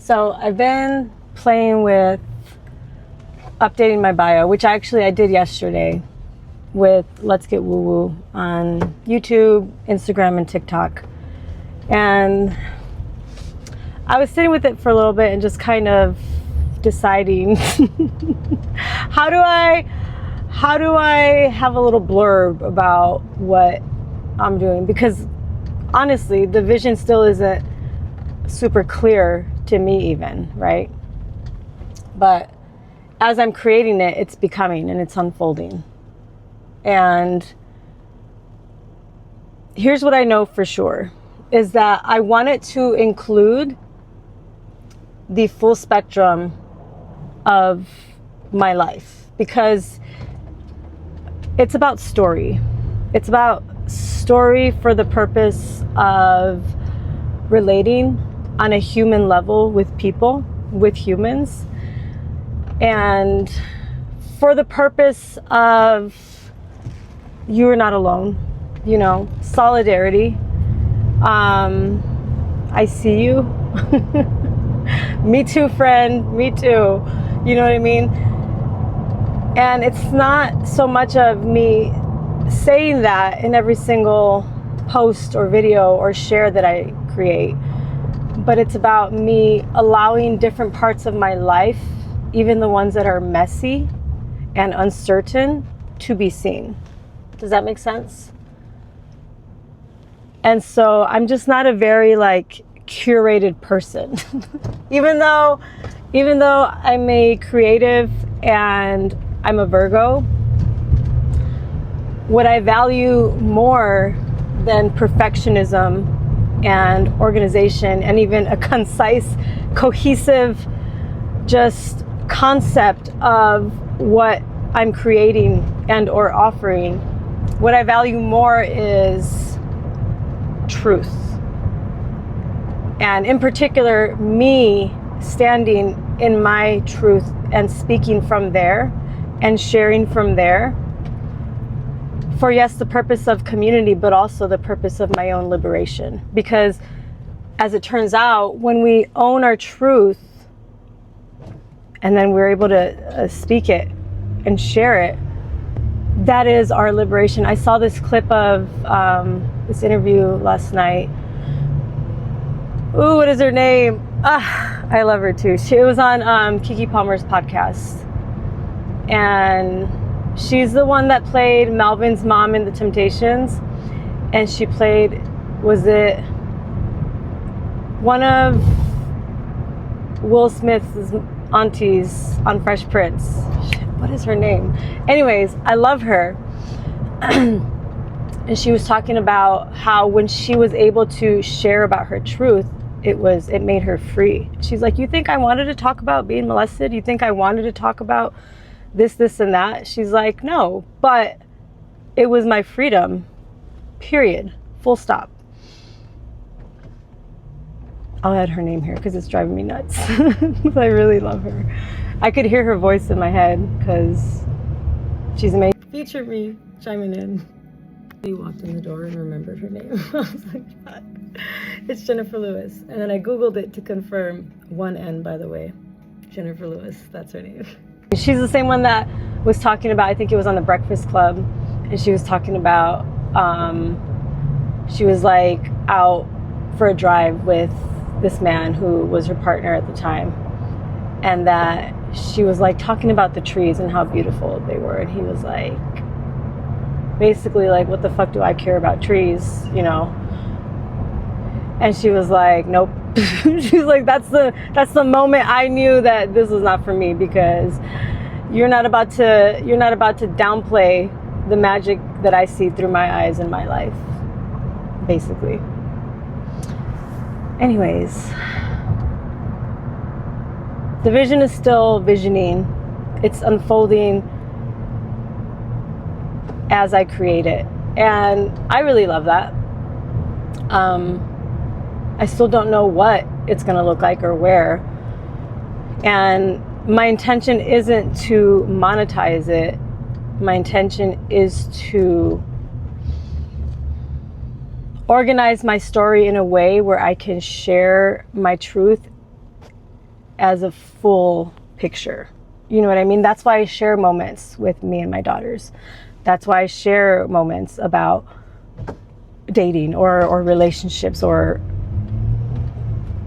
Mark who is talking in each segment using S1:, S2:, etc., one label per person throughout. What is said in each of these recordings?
S1: So I've been playing with updating my bio, which actually I did yesterday with Let's Get Woo Woo on YouTube, Instagram, and TikTok. And I was sitting with it for a little bit and just kind of deciding how do I have a little blurb about what I'm doing, because honestly the vision still isn't super clear to me even, right? But as I'm creating it, it's becoming and it's unfolding. And here's what I know for sure is that I want it to include the full spectrum of my life, because it's about story. It's about story for the purpose of relating on a human level with people, with humans, and for the purpose of you are not alone, you know, solidarity. I see you. Me too, friend. Me too. You know what I mean? And it's not so much of me saying that in every single post or video or share that I create, but it's about me allowing different parts of my life, even the ones that are messy and uncertain, to be seen. Does that make sense? And so I'm just not a very curated person. even though I'm a creative and I'm a Virgo, what I value more than perfectionism and organization and even a concise, cohesive just concept of what I'm creating and or offering, what I value more is truth. And in particular, me standing in my truth and speaking from there and sharing from there for, yes, the purpose of community, but also the purpose of my own liberation. Because as it turns out, when we own our truth and then we're able to speak it and share it, that is our liberation. I saw this clip of this interview last night. Ooh, what is her name? I love her too. It was on Kiki Palmer's podcast. And she's the one that played Melvin's mom in The Temptations. And she played, was it one of Will Smith's aunties on Fresh Prince? Shit, what is her name? Anyways, I love her. And she was talking about how when she was able to share about her truth, it made her free. She's like, you think I wanted to talk about being molested? You think I wanted to talk about this, and that? She's like, no, but it was my freedom, period, full stop. I'll add her name here because it's driving me nuts. I really love her. I could hear her voice in my head because she's amazing. Feature me chiming in. He walked in the door and remembered her name. I was like, fuck. It's Jennifer Lewis. And then I Googled it to confirm. One N, by the way. Jennifer Lewis, that's her name. She's the same one that was talking about, I think it was on The Breakfast Club, and she was talking about, she was out for a drive with this man who was her partner at the time, and that she was talking about the trees and how beautiful they were, and he was basically what the fuck do I care about trees, you know? And she was like, nope. She's like, that's the moment I knew that this was not for me, because you're not about to downplay the magic that I see through my eyes in my life, basically. Anyways, the vision is still visioning. It's unfolding as I create it. And I really love that. I still don't know what it's going to look like or where. And my intention isn't to monetize it. My intention is to organize my story in a way where I can share my truth as a full picture. You know what I mean? That's why I share moments with me and my daughters. That's why I share moments about dating or relationships or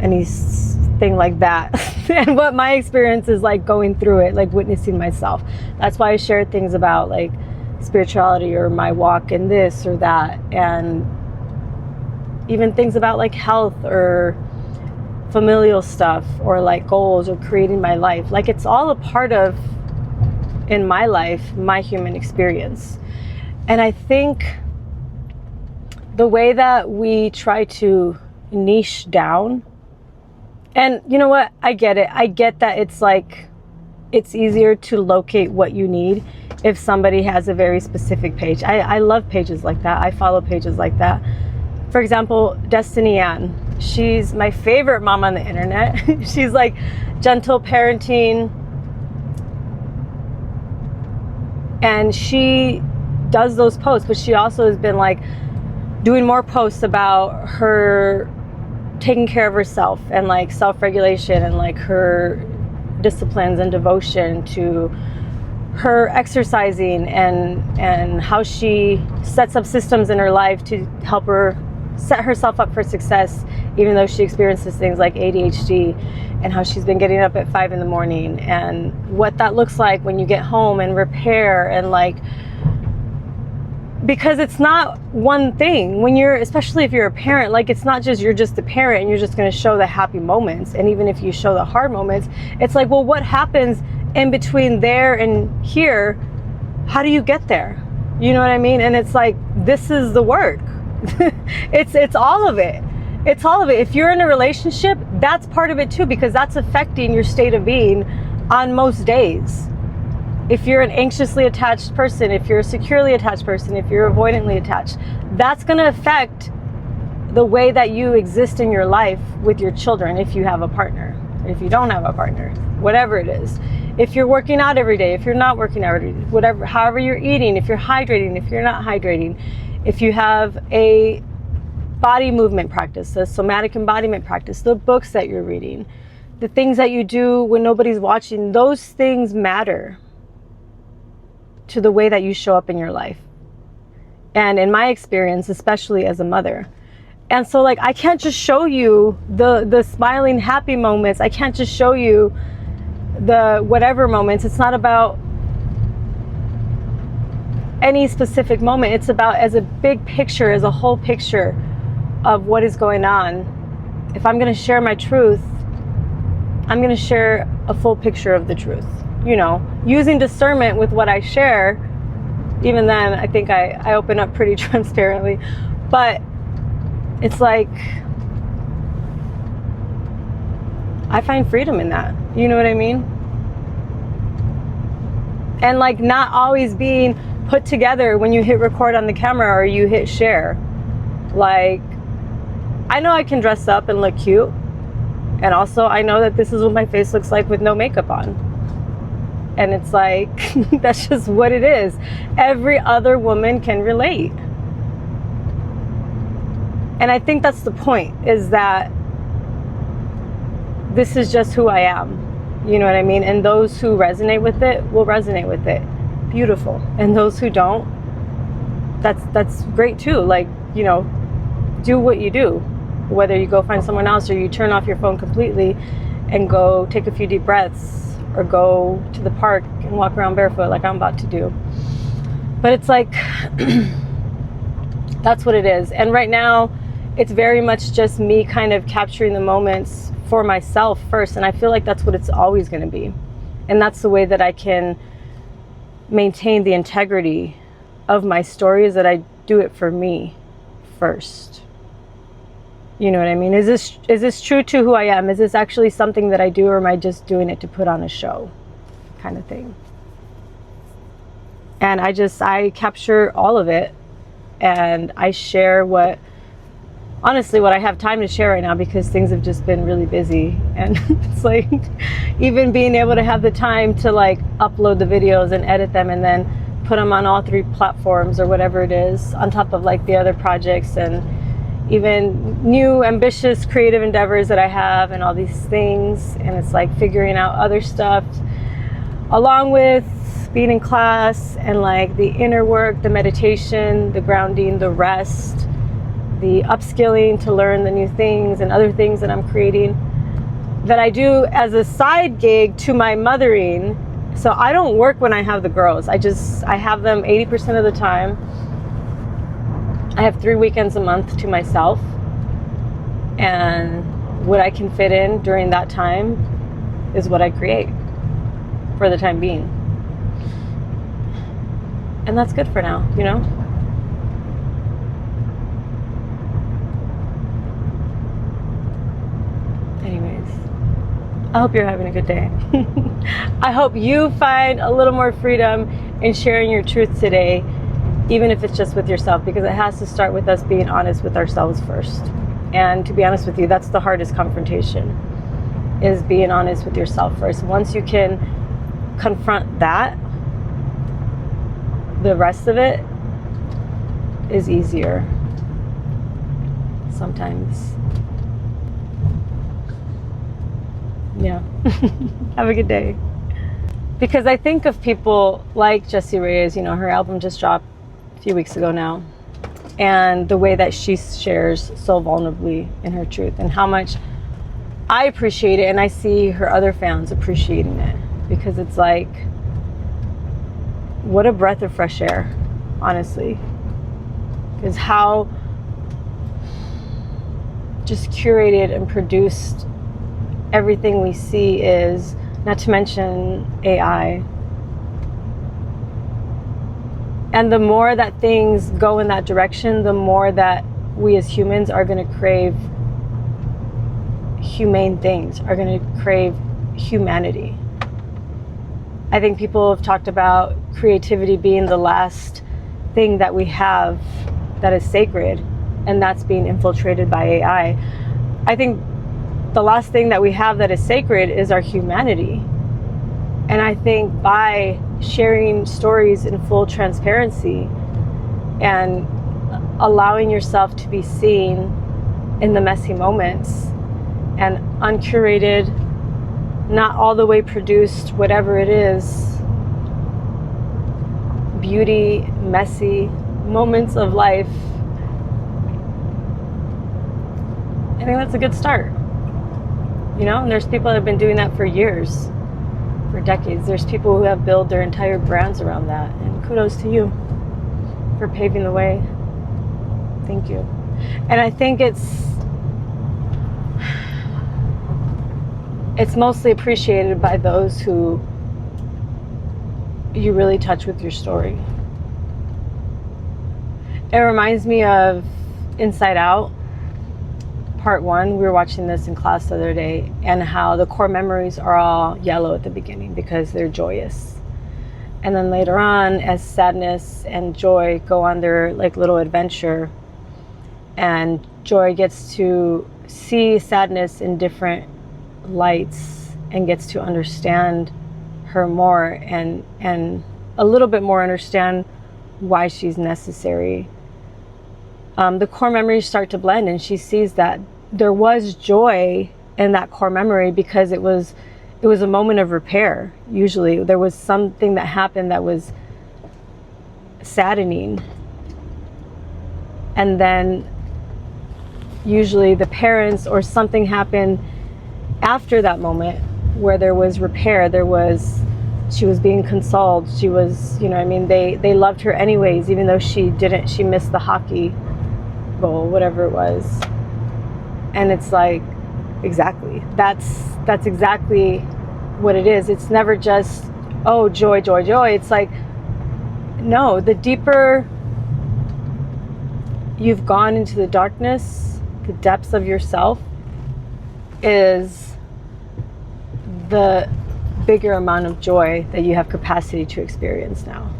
S1: anything like that. And what my experience is like going through it, like witnessing myself. That's why I share things about like spirituality or my walk in this or that, and even things about like health or familial stuff or like goals or creating my life. Like it's all a part of, in my life, my human experience. And I think the way that we try to niche down, and you know what, I get it. I get that it's like, it's easier to locate what you need if somebody has a very specific page. I love pages like that. I follow pages like that. For example, Destiny Ann. She's my favorite mom on the internet. She's like gentle parenting. And she does those posts, but she also has been like doing more posts about her taking care of herself and like self-regulation and like her disciplines and devotion to her exercising and how she sets up systems in her life to help her set herself up for success, even though she experiences things like ADHD, and how she's been getting up at 5 a.m. and what that looks like when you get home and repair, and like, because it's not one thing when you're, especially if you're a parent, like it's not just, you're just a parent and you're just going to show the happy moments. And even if you show the hard moments, it's like, well, what happens in between there and here? How do you get there? You know what I mean? And it's like, this is the work. It's all of it. It's all of it. If you're in a relationship, that's part of it too, because that's affecting your state of being on most days. If you're an anxiously attached person, if you're a securely attached person, if you're avoidantly attached, that's going to affect the way that you exist in your life with your children, if you have a partner, if you don't have a partner, whatever it is. If you're working out every day, if you're not working out every day, whatever, however you're eating, if you're hydrating, if you're not hydrating, if you have a body movement practice, the somatic embodiment practice, the books that you're reading, the things that you do when nobody's watching, those things matter to the way that you show up in your life. And in my experience, especially as a mother. And so like, I can't just show you the smiling, happy moments. I can't just show you the whatever moments. It's not about any specific moment. It's about as a big picture, as a whole picture of what is going on. If I'm going to share my truth, I'm going to share a full picture of the truth. You know, using discernment with what I share. Even then, I think I open up pretty transparently. But it's like, I find freedom in that. You know what I mean? And like not always being put together when you hit record on the camera or you hit share. Like, I know I can dress up and look cute. And also I know that this is what my face looks like with no makeup on. And it's like, that's just what it is. Every other woman can relate. And I think that's the point, is that this is just who I am. You know what I mean? And those who resonate with it will resonate with it. Beautiful. And those who don't, that's great too. Like, you know, do what you do. Whether you go find someone else or you turn off your phone completely and go take a few deep breaths, or go to the park and walk around barefoot like I'm about to do. But it's like, that's what it is. And right now, it's very much just me kind of capturing the moments for myself first. And I feel like that's what it's always going to be. And that's the way that I can maintain the integrity of my story, is that I do it for me first. You know what I mean? Is this true to who I am? Is this actually something that I do, or am I just doing it to put on a show kind of thing? And I capture all of it, and I share honestly, what I have time to share right now, because things have just been really busy. And it's like, even being able to have the time to like upload the videos and edit them and then put them on all 3 platforms or whatever it is, on top of like the other projects, and even new ambitious creative endeavors that I have and all these things. And it's like figuring out other stuff along with being in class, and like the inner work, the meditation, the grounding, the rest, the upskilling to learn the new things and other things that I'm creating that I do as a side gig to my mothering. So I don't work when I have the girls. I have them 80% of the time. I have 3 weekends a month to myself, and what I can fit in during that time is what I create for the time being. And that's good for now, you know? Anyways, I hope you're having a good day. I hope you find a little more freedom in sharing your truth today, even if it's just with yourself, because it has to start with us being honest with ourselves first. And to be honest with you, that's the hardest confrontation, is being honest with yourself first. Once you can confront that, the rest of it is easier sometimes. Yeah. Have a good day. Because I think of people like Jessie Reyez, you know, her album just dropped a few weeks ago now, and the way that she shares so vulnerably in her truth, and how much I appreciate it, and I see her other fans appreciating it, because it's like, what a breath of fresh air, honestly. Because how just curated and produced everything we see is, not to mention AI. And the more that things go in that direction, the more that we as humans are going to crave humane things, are going to crave humanity. I think people have talked about creativity being the last thing that we have that is sacred, and that's being infiltrated by AI. I think the last thing that we have that is sacred is our humanity. And I think by sharing stories in full transparency and allowing yourself to be seen in the messy moments, and uncurated, not all the way produced, whatever it is, beauty, messy moments of life, I think that's a good start. You know, and there's people that have been doing that for years, for decades. There's people who have built their entire brands around that, and kudos to you for paving the way. Thank you. And I think it's mostly appreciated by those who you really touch with your story. It reminds me of Inside Out, part 1. We were watching this in class the other day, and how the core memories are all yellow at the beginning because they're joyous. And then later on, as sadness and joy go on their like little adventure, and joy gets to see sadness in different lights and gets to understand her more, and a little bit more understand why she's necessary. The core memories start to blend, and she sees that there was joy in that core memory because it was a moment of repair. Usually there was something that happened that was saddening, and then usually the parents or something happened after that moment where there was repair. She was being consoled. She was, you know, I mean, they loved her anyways, even though she missed the hockey goal, whatever it was. And it's like, exactly, that's exactly what it is. It's never just, oh, joy, joy, joy. It's like, no, the deeper you've gone into the darkness, the depths of yourself, is the bigger amount of joy that you have capacity to experience now.